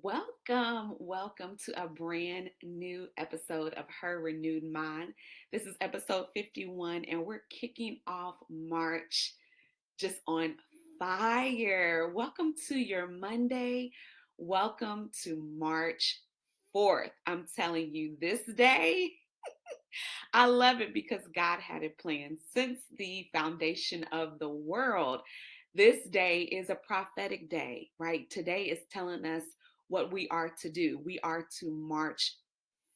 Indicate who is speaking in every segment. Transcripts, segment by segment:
Speaker 1: Welcome to a brand new episode of Her Renewed Mind. This is episode 51, and we're kicking off March just on fire. Welcome to your Monday. Welcome to March 4th. I'm telling you, this day, I love it because God had it planned since the foundation of the world. This day is a prophetic day, right? Today is telling us what we are to do. We are to march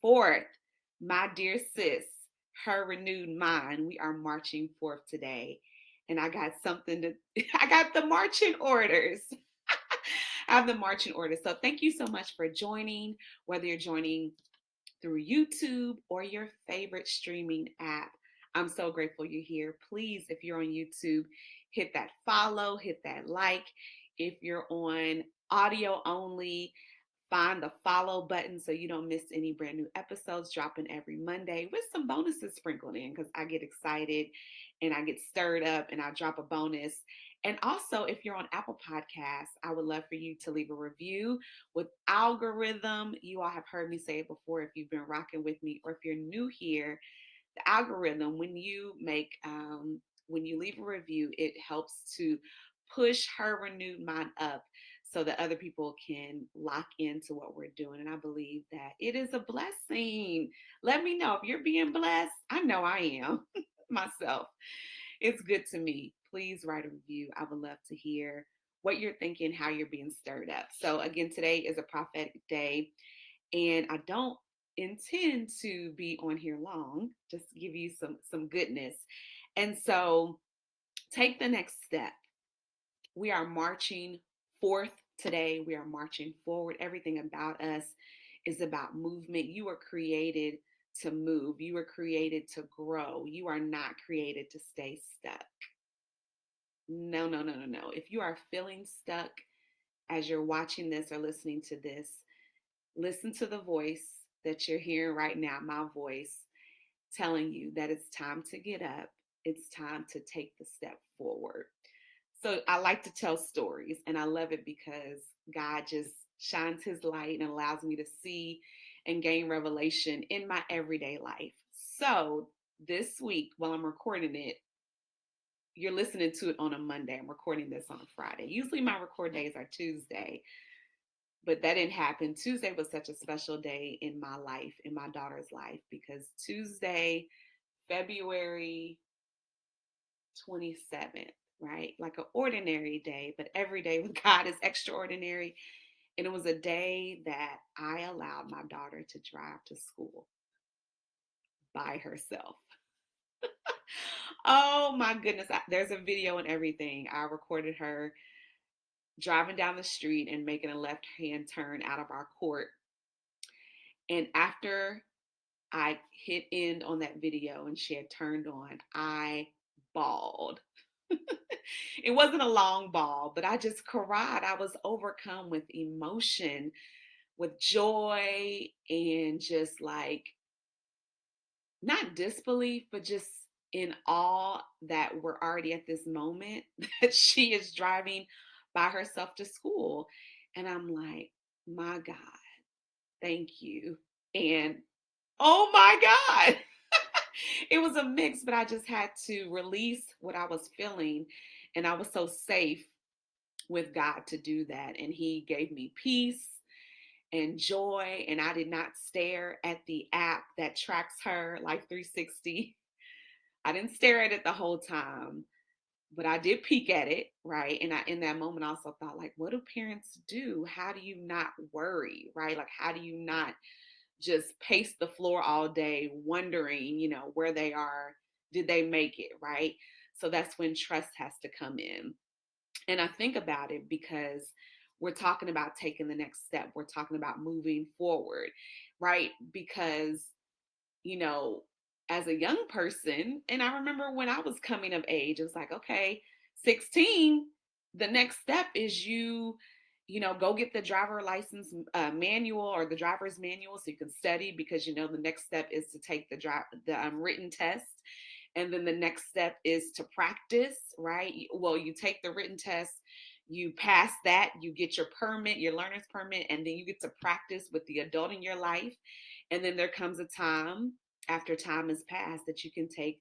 Speaker 1: forth. My dear sis, her renewed mind, we are marching forth today. And I got something to, I got the marching orders. I have the marching orders. So thank you so much for joining, whether you're joining through YouTube or your favorite streaming app. I'm so grateful you're here. Please, if you're on YouTube, hit that follow, hit that like. If you're on audio only, find the follow button so you don't miss any brand new episodes dropping every Monday with some bonuses sprinkled in because I get excited and I get stirred up and I drop a bonus. And also, if you're on Apple Podcasts, I would love for you to leave a review with algorithm. You all have heard me say it before if you've been rocking with me, or if you're new here, the algorithm, when you leave a review, it helps to push her renewed mind up so that other people can lock into what we're doing. And I believe that it is a blessing. Let me know if you're being blessed. I know I am myself. It's good to me. Please write a review. I would love to hear what you're thinking, how you're being stirred up. So, again, today is a prophetic day, and I don't intend to be on here long, just to give you some goodness. And so, take the next step. We are marching forth today. We are marching forward. Everything about us is about movement. You are created to move. You are created to grow. You are not created to stay stuck. No, no, no, no, no. If you are feeling stuck as you're watching this or listening to this, listen to the voice that you're hearing right now, my voice telling you that it's time to get up. It's time to take the step forward. So I like to tell stories, and I love it because God just shines his light and allows me to see and gain revelation in my everyday life. So this week, while I'm recording it, you're listening to it on a Monday. I'm recording this on a Friday. Usually my record days are Tuesday, but that didn't happen. Tuesday was such a special day in my life, in my daughter's life, because Tuesday, February 27th, right? Like an ordinary day, but every day with God is extraordinary. And it was a day that I allowed my daughter to drive to school by herself. Oh my goodness. There's a video and everything. I recorded her driving down the street and making a left hand turn out of our court. And after I hit end on that video and she had turned on, I bawled. It wasn't a long bawl, but I just cried. I was overcome with emotion, with joy, and just like not disbelief, but just in awe that we're already at this moment that she is driving by herself to school. And I'm like, my God, thank you. And oh my God, it was a mix, but I just had to release what I was feeling. And I was so safe with God to do that. And He gave me peace and joy. And I did not stare at the app that tracks her Life 360. I didn't stare at it the whole time, but I did peek at it, right? And I, in that moment, also thought, like, what do parents do? How do you not worry, right? Like, how do you not just pace the floor all day, wondering, where they are? Did they make it, right? So that's when trust has to come in. And I think about it because we're talking about taking the next step. We're talking about moving forward, right? Because, you know, as a young person, and I remember when I was coming of age, it was like, okay, 16, the next step is go get the driver license manual or the driver's manual so you can study because, the next step is to take the written test. And then the next step is to practice, right? Well, you take the written test, You pass that, you get your permit, your learner's permit, and then you get to practice with the adult in your life. And then there comes a time after time has passed that you can take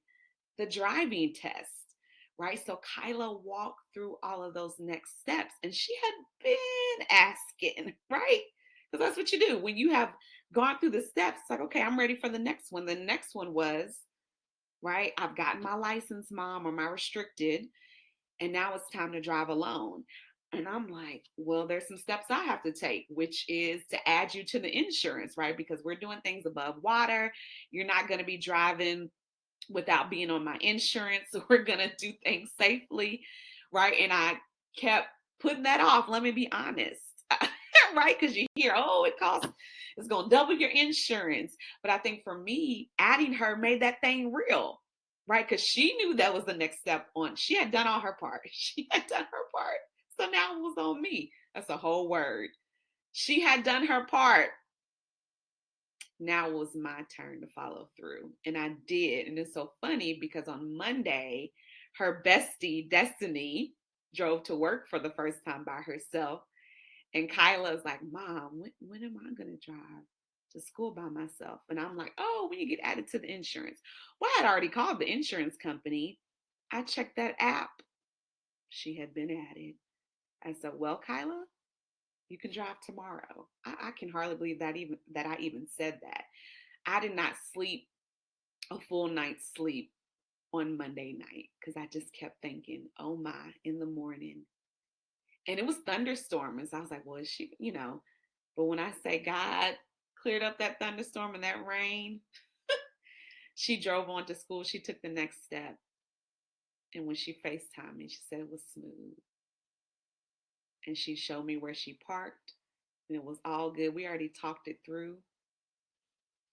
Speaker 1: the driving test, right? So Kyla walked through all of those next steps, and she had been asking, right? Because that's what you do when you have gone through the steps. It's like, okay, I'm ready for the next one. The next one was, right, I've gotten my license, mom, or my restricted, and now it's time to drive alone. And I'm like, well, there's some steps I have to take, which is to add you to the insurance, right? Because we're doing things above water. You're not going to be driving without being on my insurance. So we're going to do things safely, right? And I kept putting that off. Let me be honest, right? Because you hear, oh, it's going to double your insurance. But I think for me, adding her made that thing real, right? Because she knew that was the next step on. She had done all her part. She had done her part. So now it was on me. That's a whole word. She had done her part. Now it was my turn to follow through. And I did. And it's so funny because on Monday, her bestie, Destiny, drove to work for the first time by herself. And Kyla's like, Mom, when am I going to drive to school by myself? And I'm like, oh, when you get added to the insurance. Well, I had already called the insurance company. I checked that app. She had been added. I said, well, Kyla, you can drive tomorrow. I can hardly believe that I even said that. I did not sleep a full night's sleep on Monday night because I just kept thinking, oh my, in the morning. And it was thunderstorming. So I was like, well, is she, but when I say God cleared up that thunderstorm and that rain, she drove on to school. She took the next step. And when she FaceTimed me, she said it was smooth. And she showed me where she parked and it was all good. We already talked it through.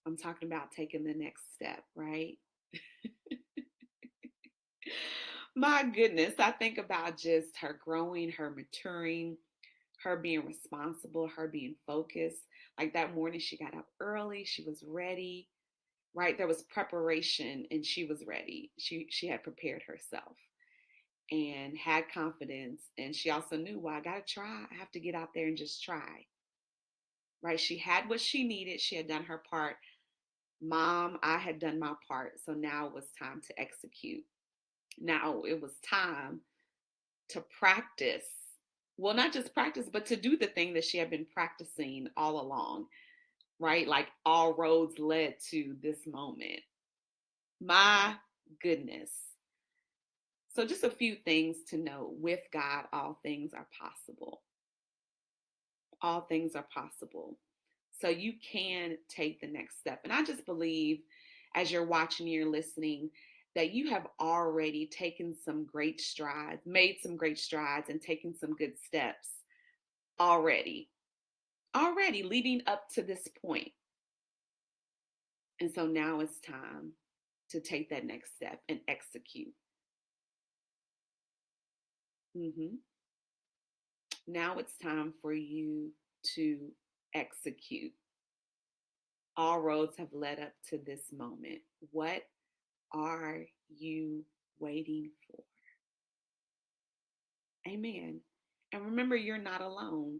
Speaker 1: I'm talking about taking the next step, right? My goodness, I think about just her growing, her maturing, her being responsible, her being focused. Like that morning, she got up early, she was ready, right? There was preparation and she was ready. She had prepared herself and had confidence. And she also knew, well, I got to try. I have to get out there and just try, right? She had what she needed. She had done her part. Mom, I had done my part. So now it was time to execute. Now it was time to practice. Well, not just practice, but to do the thing that she had been practicing all along, right? Like all roads led to this moment. My goodness. So, just a few things to know with God, all things are possible. All things are possible. So, you can take the next step. And I just believe as you're watching, you're listening, that you have already taken some great strides, made some great strides, and taken some good steps already leading up to this point. And so now it's time to take that next step and execute. hmm Now it's time for you to execute. All roads have led up to this moment. What are you waiting for? Amen. And remember, you're not alone.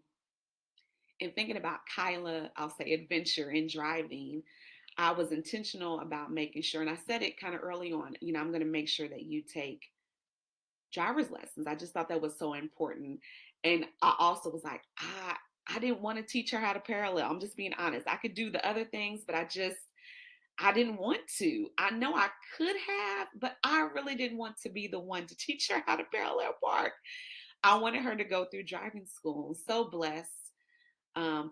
Speaker 1: And thinking about Kyla, I'll say adventure in driving, I was intentional about making sure, and I said it kind of early on, I'm going to make sure that you take driver's lessons. I just thought that was so important. And I also was like, I didn't want to teach her how to parallel. I'm just being honest. I could do the other things, but I didn't want to. I know I could have, but I really didn't want to be the one to teach her how to parallel park. I wanted her to go through driving school. So blessed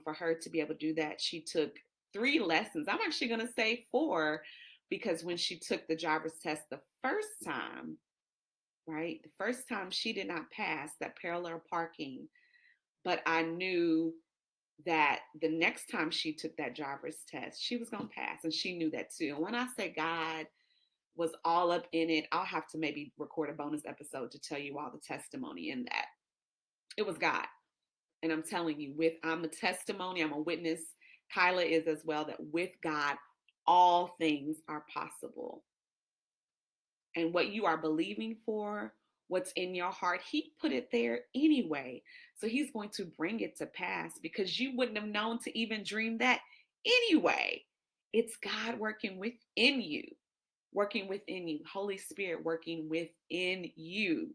Speaker 1: for her to be able to do that. She took 3 lessons. I'm actually going to say 4 because when she took the driver's test the first time, right? The first time she did not pass that parallel parking, but I knew that the next time she took that driver's test, she was going to pass. And she knew that too. And when I say God was all up in it, I'll have to maybe record a bonus episode to tell you all the testimony in that. It was God. And I'm telling you, I'm a testimony, I'm a witness. Kyla is as well, that with God, all things are possible. And what you are believing for, what's in your heart. He put it there anyway. So he's going to bring it to pass because you wouldn't have known to even dream that anyway. It's God working within you, Holy Spirit working within you.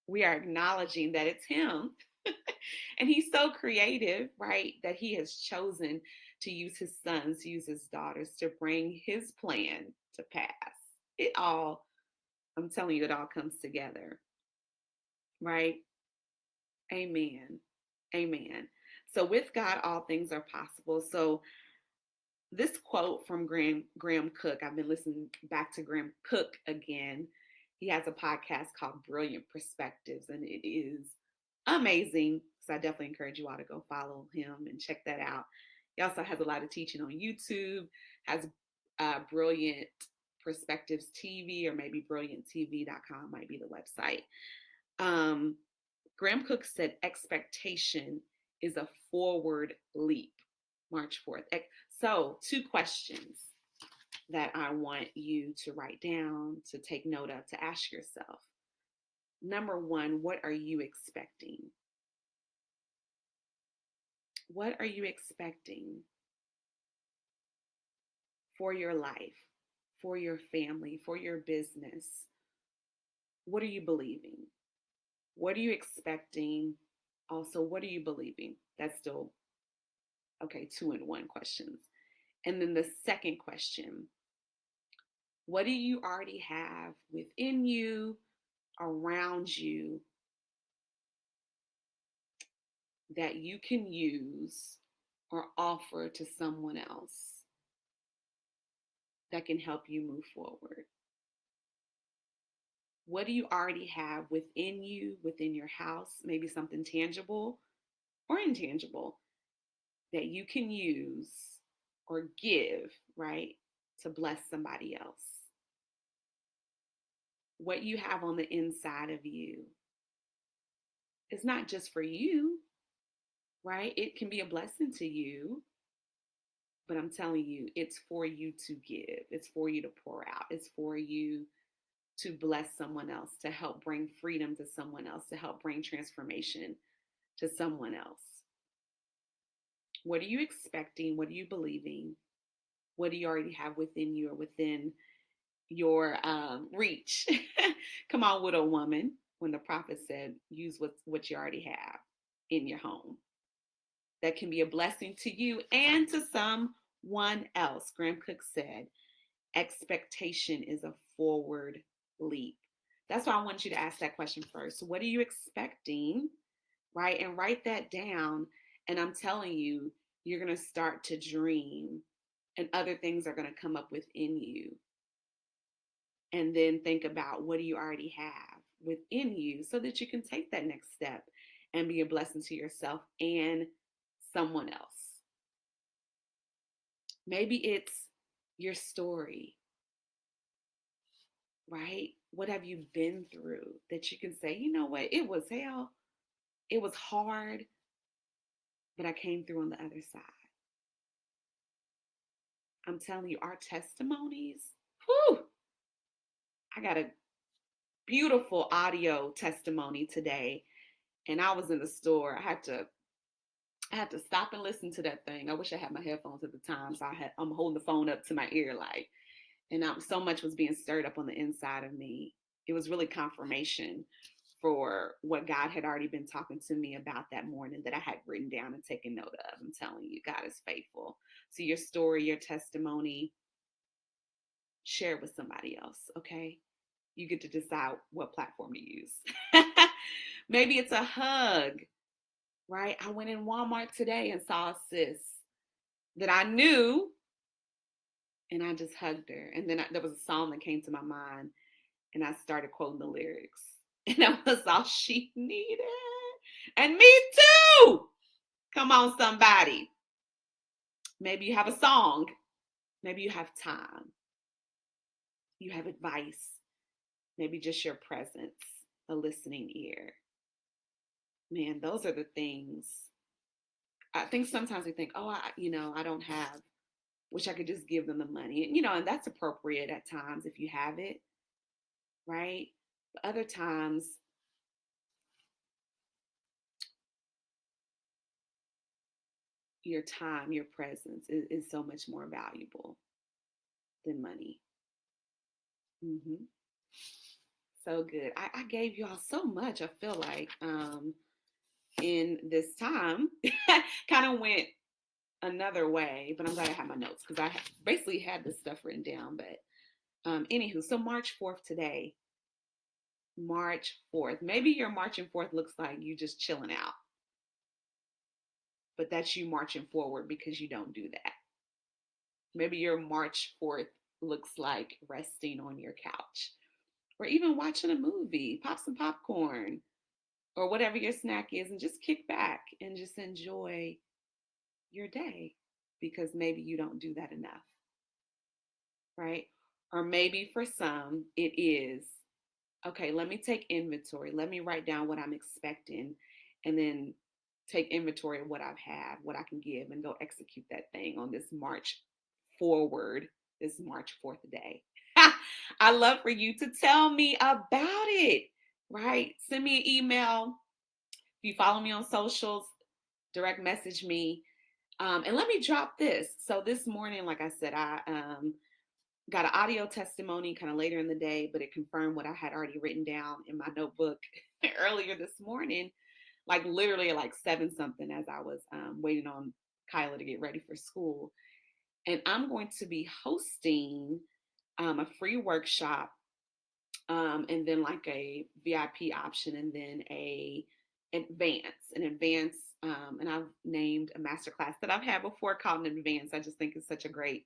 Speaker 1: We are acknowledging that it's Him. And He's so creative, right? That He has chosen to use His sons, use His daughters to bring His plan to pass. It all, I'm telling you, it all comes together, right? Amen. Amen. So with God, all things are possible. So this quote from Graham Cook, I've been listening back to Graham Cook again. He has a podcast called Brilliant Perspectives, and it is amazing. So I definitely encourage you all to go follow him and check that out. He also has a lot of teaching on YouTube, has Brilliant Perspectives TV, or maybe brillianttv.com might be the website. Graham Cook said expectation is a forward leap. March 4th. So, two questions that I want you to write down, to take note of, to ask yourself. Number one, what are you expecting? What are you expecting for your life, for your family, for your business? What are you believing? What are you expecting? Also, what are you believing? That's still, okay, 2-in-1 questions. And then the second question, what do you already have within you, around you, that you can use or offer to someone else that can help you move forward? What do you already have within you, within your house, maybe something tangible or intangible that you can use or give, right, to bless somebody else? What you have on the inside of you is not just for you, right? It can be a blessing to you, but I'm telling you, it's for you to give. It's for you to pour out. It's for you to bless someone else, to help bring freedom to someone else, to help bring transformation to someone else. What are you expecting? What are you believing? What do you already have within you or within your reach? Come on, widow woman, when the prophet said, use what you already have in your home. That can be a blessing to you and to someone else. Graham Cook said, expectation is a forward leap. That's why I want you to ask that question first. What are you expecting? Right? And write that down. And I'm telling you, you're going to start to dream, and other things are going to come up within you. And then think about, what do you already have within you so that you can take that next step and be a blessing to yourself and someone else. Maybe it's your story, right? What have you been through that you can say, you know what, it was hell, it was hard, but I came through on the other side. I'm telling you, our testimonies, whew, I got a beautiful audio testimony today, and I was in the store. I had to stop and listen to that thing. I wish I had my headphones at the time, so I'm holding the phone up to my ear, like, and so much was being stirred up on the inside of me. It was really confirmation for what God had already been talking to me about that morning, that I had written down and taken note of. I'm telling you, God is faithful. So your story, your testimony, share it with somebody else, okay? You get to decide what platform to use. Maybe it's a hug, right? I went in Walmart today and saw a sis that I knew, and I just hugged her. And then there was a song that came to my mind, and I started quoting the lyrics. And that was all she needed. And me too. Come on, somebody. Maybe you have a song. Maybe you have time. You have advice. Maybe just your presence, a listening ear. Man, those are the things. I think sometimes we think, oh, I don't have, wish I could just give them the money. And that's appropriate at times if you have it, right? But other times, your time, your presence is so much more valuable than money. Hmm. So good. I gave y'all so much. I feel like in this time, kind of went another way, but I'm glad I have my notes because basically had this stuff written down. But anywho, so March 4th today, March 4th. Maybe your marching forth looks like you just chilling out, but that's you marching forward because you don't do that. Maybe your March 4th looks like resting on your couch or even watching a movie, pop some popcorn or whatever your snack is, and just kick back and just enjoy your day because maybe you don't do that enough, right? Or maybe for some, it is okay, let me take inventory. Let me write down what I'm expecting and then take inventory of what I've had, what I can give, and go execute that thing on this March forward, this March 4th day. I love for you to tell me about it, right? Send me an email. If you follow me on socials, direct message me. And let me drop this. So this morning, like I said, I got an audio testimony kind of later in the day, but it confirmed what I had already written down in my notebook earlier this morning, like literally like 7 something as I was waiting on Kyla to get ready for school. And I'm going to be hosting a free workshop and then like a VIP option and then an advance. And I've named a masterclass that I've had before called an advance. I just think it's such a great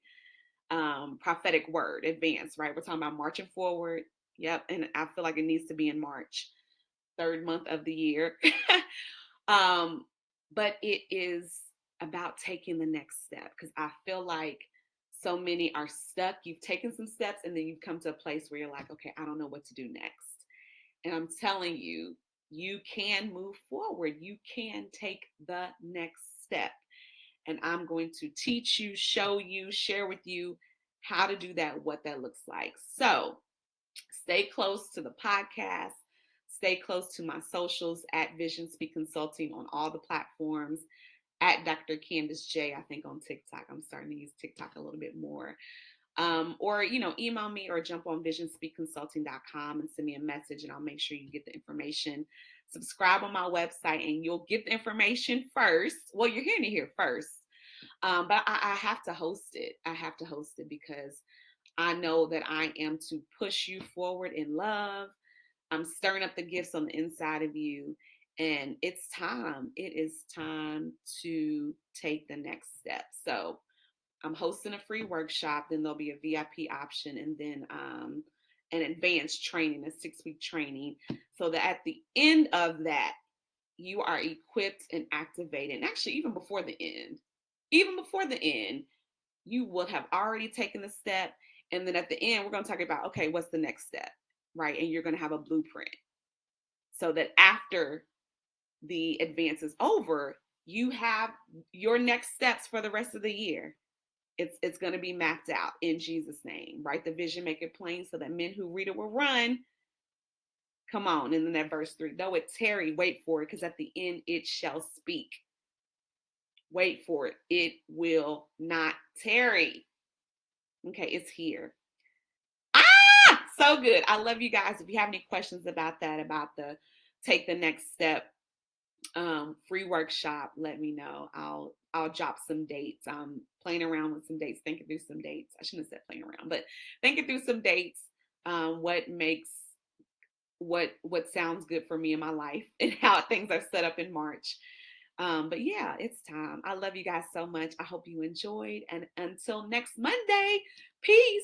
Speaker 1: prophetic word, advance, right? We're talking about marching forward. Yep. And I feel like it needs to be in March, third month of the year. um, but it is about taking the next step because I feel like so many are stuck. You've taken some steps and then you've come to a place where you're like, okay, I don't know what to do next. And I'm telling you, you can move forward. You can take the next step. And I'm going to teach you, show you, share with you how to do that, what that looks like. So stay close to the podcast. Stay close to my socials at Vision Speak Consulting on all the platforms, at Dr. Candice J, I think on TikTok. I'm starting to use TikTok a little bit more. Or, email me or jump on visionspeakconsulting.com and send me a message and I'll make sure you get the information. Subscribe on my website and you'll get the information first. Well, you're hearing it here first. But I have to host it. I have to host it because I know that I am to push you forward in love. I'm stirring up the gifts on the inside of you. And it's time. It is time to take the next step. So I'm hosting a free workshop. Then there'll be a VIP option and then an advanced training, a 6-week training. So that at the end of that, you are equipped and activated. And actually, even before the end, you will have already taken the step. And then at the end, we're going to talk about, okay, what's the next step, right? And you're going to have a blueprint so that after the advance is over, you have your next steps for the rest of the year. It's going to be mapped out in Jesus' name. Write the vision, make it plain so that men who read it will run. Come on. And then that verse 3, though it tarry, wait for it, because at the end it shall speak. Wait for it. It will not tarry. Okay, it's here. So good. I love you guys. If you have any questions about that, about the take the next step free workshop, let me know. I'll drop some dates. I'm playing around with some dates, thinking through some dates. I shouldn't have said playing around, but thinking through some dates. What makes what sounds good for me in my life and how things are set up in March. But yeah, it's time. I love you guys so much. I hope you enjoyed. And until next Monday, peace.